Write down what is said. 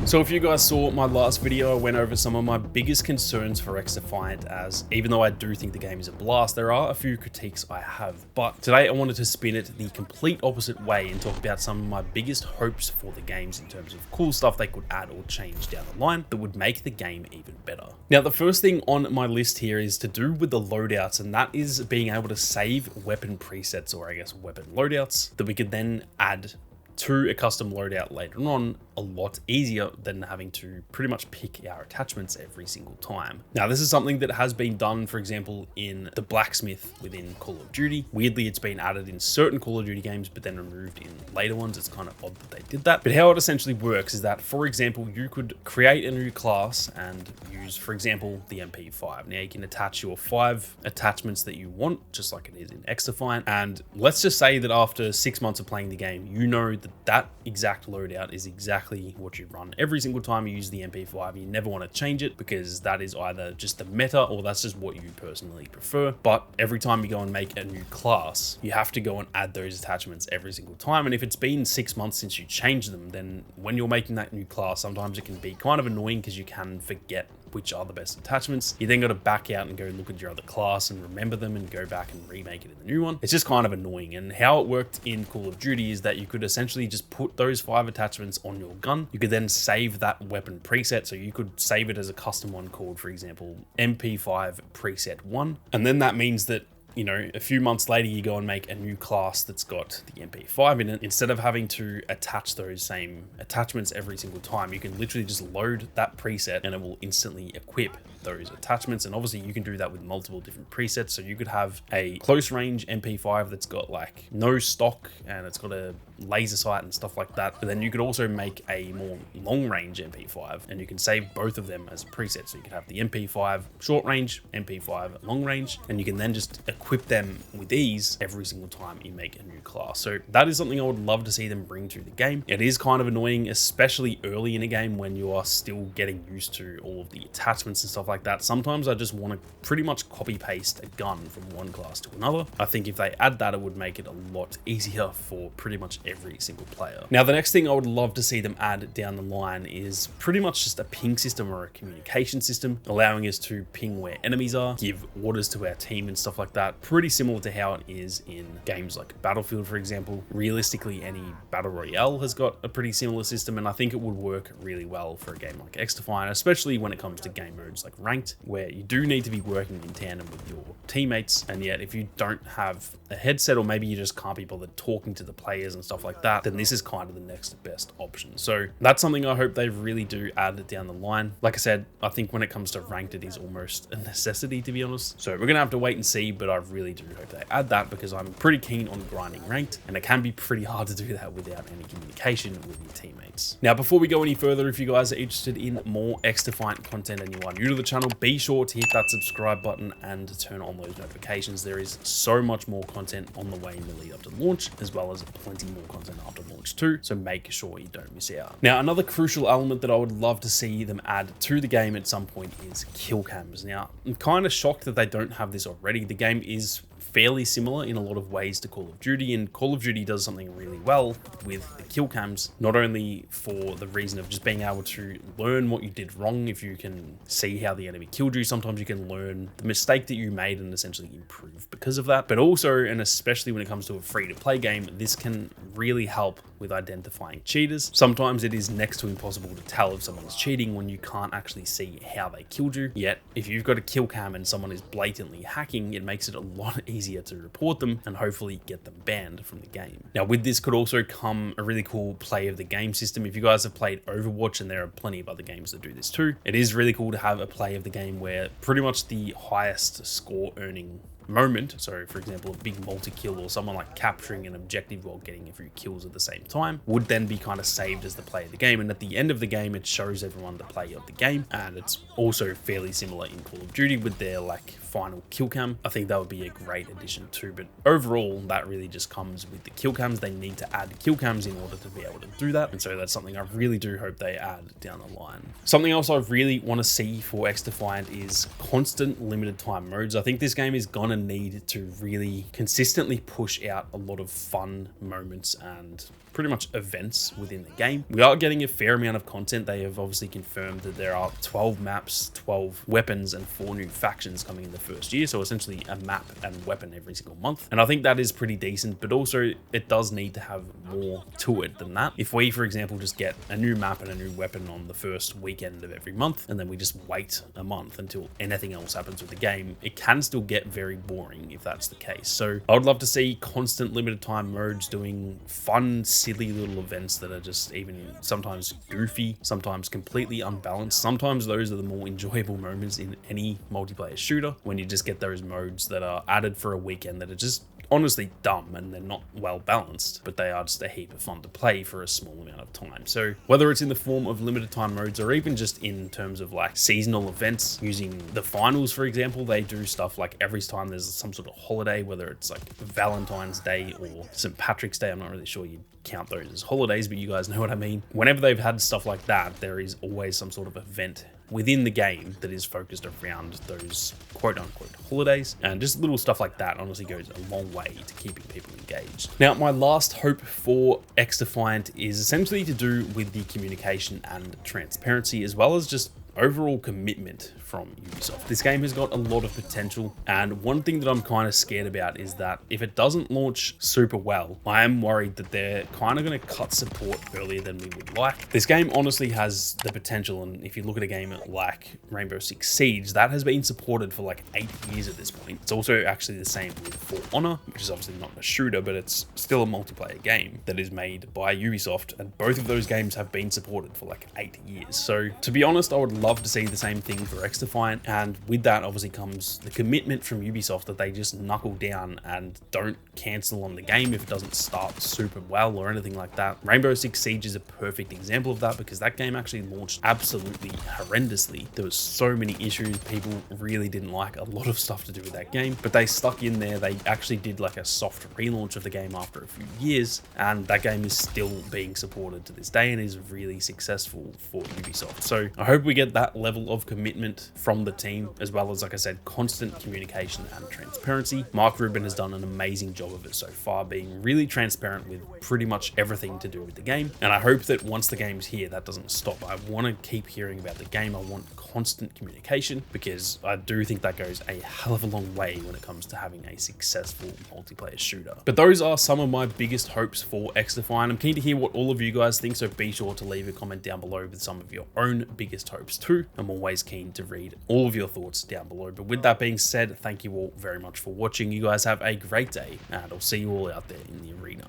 So if you guys saw my last video, I went over some of my biggest concerns for XDefiant, as even though I do think the game is a blast, there are a few critiques I have. But today I wanted to spin it the complete opposite way and talk about some of my biggest hopes for the games in terms of cool stuff they could add or change down the line that would make the game even better. Now, the first thing on my list here is to do with the loadouts, and that is being able to save weapon presets, or I guess weapon loadouts, that we could then add to a custom loadout later on a lot easier than having to pretty much pick our attachments every single time. Now, this is something that has been done, for example, in the blacksmith within Call of Duty. Weirdly, it's been added in certain Call of Duty games, but then removed in later ones. It's kind of odd that they did that. But how it essentially works is that, for example, you could create a new class and use, for example, the MP5. Now, you can attach your 5 attachments that you want, just like it is in XDefiant. And let's just say that after 6 months of playing the game, you know that exact loadout is exactly what you run every single time you use the MP5. You never want to change it because that is either just the meta or that's just what you personally prefer. But every time you go and make a new class, you have to go and add those attachments every single time. And if it's been 6 months since you changed them, then when you're making that new class, sometimes it can be kind of annoying because you can forget which are the best attachments. You then got to back out and go look at your other class and remember them and go back and remake it in the new one. It's just kind of annoying. And how it worked in Call of Duty is that you could essentially just put those 5 attachments on your gun. You could then save that weapon preset. So you could save it as a custom one called, for example, MP5 preset 1. And then that means that, you know, a few months later, you go and make a new class that's got the MP5 in it. Instead of having to attach those same attachments every single time, you can literally just load that preset and it will instantly equip those attachments. And obviously you can do that with multiple different presets. So you could have a close range MP5 that's got like no stock and it's got a laser sight and stuff like that. But then you could also make a more long range MP5 and you can save both of them as a preset. So you could have the MP5 short range, MP5 long range, and you can then just equip them with ease every single time you make a new class. So that is something I would love to see them bring to the game. It is kind of annoying, especially early in a game when you are still getting used to all of the attachments and stuff like that. Sometimes I just want to pretty much copy paste a gun from one class to another. I think if they add that, it would make it a lot easier for pretty much every single player. Now, the next thing I would love to see them add down the line is pretty much just a ping system or a communication system, allowing us to ping where enemies are, give orders to our team and stuff like that. Pretty similar to how it is in games like Battlefield, for example. Realistically, any Battle Royale has got a pretty similar system, and I think it would work really well for a game like XDefiant, especially when it comes to game modes like Ranked, where you do need to be working in tandem with your teammates. And yet, if you don't have a headset, or maybe you just can't be bothered talking to the players and stuff like that, then this is kind of the next best option. So that's something I hope they really do add down the line. Like I said, I think when it comes to Ranked, it is almost a necessity, to be honest. So we're gonna have to wait and see, but I really do hope they add that because I'm pretty keen on grinding Ranked, and it can be pretty hard to do that without any communication with your teammates. Now, before we go any further, if you guys are interested in more XDefiant content and you are new to the channel, be sure to hit that subscribe button and turn on those notifications. There is so much more content on the way in the lead up to launch, as well as plenty more content after launch too, so make sure you don't miss out. Now, another crucial element that I would love to see them add to the game at some point is kill cams. Now, I'm kind of shocked that they don't have this already. The game is fairly similar in a lot of ways to Call of Duty, and Call of Duty does something really well with the kill cams, not only for the reason of just being able to learn what you did wrong. If you can see how the enemy killed you, sometimes you can learn the mistake that you made and essentially improve because of that. But also, and especially when it comes to a free-to-play game, this can really help with identifying cheaters. Sometimes it is next to impossible to tell if someone's cheating when you can't actually see how they killed you. Yet, if you've got a kill cam and someone is blatantly hacking, it makes it a lot easier to report them and hopefully get them banned from the game. Now, with this could also come a really cool play of the game system. If you guys have played Overwatch, and there are plenty of other games that do this too, it is really cool to have a play of the game where pretty much the highest score earning moment, so for example a big multi-kill or someone like capturing an objective while getting a few kills at the same time, would then be kind of saved as the play of the game, and at the end of the game it shows everyone the play of the game. And it's also fairly similar in Call of Duty with their like final kill cam. I think that would be a great addition too, but overall that really just comes with the kill cams. They need to add kill cams in order to be able to do that, and so that's something I really do hope they add down the line. Something else I really want to see for XDefiant is constant limited time modes. I think this game is gonna need to really consistently push out a lot of fun moments and pretty much events within the game. We are getting a fair amount of content. They have obviously confirmed that there are 12 maps, 12 weapons, and 4 new factions coming in the first year. So essentially a map and weapon every single month. And I think that is pretty decent, but also it does need to have more to it than that. If we, for example, just get a new map and a new weapon on the first weekend of every month, and then we just wait a month until anything else happens with the game, it can still get very boring if that's the case. So I would love to see constant limited time modes doing fun, silly little events that are just even sometimes goofy, sometimes completely unbalanced. Sometimes those are the more enjoyable moments in any multiplayer shooter, when you just get those modes that are added for a weekend that are just honestly dumb and they're not well balanced, but they are just a heap of fun to play for a small amount of time. So whether it's in the form of limited time modes or even just in terms of like seasonal events, using the finals, for example, they do stuff like every time there's some sort of holiday, whether it's like Valentine's Day or St. Patrick's Day. I'm not really sure you count those as holidays, but you guys know what I mean. Whenever they've had stuff like that, there is always some sort of event within the game that is focused around those quote-unquote holidays, and just little stuff like that honestly goes a long way to keeping people engaged. Now, my last hope for XDefiant is essentially to do with the communication and transparency, as well as just overall commitment from Ubisoft. This game has got a lot of potential, and one thing that I'm kind of scared about is that if it doesn't launch super well, I am worried that they're kind of going to cut support earlier than we would like. This game honestly has the potential, and if you look at a game like Rainbow Six Siege, that has been supported for like 8 years at this point. It's also actually the same with For Honor, which is obviously not a shooter, but it's still a multiplayer game that is made by Ubisoft, and both of those games have been supported for like 8 years. So to be honest, I would love to see the same thing for XDefiant, and with that obviously comes the commitment from Ubisoft that they just knuckle down and don't cancel on the game if it doesn't start super well or anything like that. Rainbow Six Siege is a perfect example of that, because that game actually launched absolutely horrendously. There was so many issues, people really didn't like a lot of stuff to do with that game, but they stuck in there. They actually did like a soft relaunch of the game after a few years, and that game is still being supported to this day and is really successful for Ubisoft. So I hope we get that level of commitment from the team, as well as, like I said, constant communication and transparency. Mark Rubin has done an amazing job of it so far, being really transparent with pretty much everything to do with the game. And I hope that once the game's here, that doesn't stop. I want to keep hearing about the game. I want constant communication, because I do think that goes a hell of a long way when it comes to having a successful multiplayer shooter. But those are some of my biggest hopes for XDefiant. I'm keen to hear what all of you guys think, so be sure to leave a comment down below with some of your own biggest hopes too. I'm always keen to read all of your thoughts down below. But with that being said, thank you all very much for watching. You guys have a great day, and I'll see you all out there in the arena.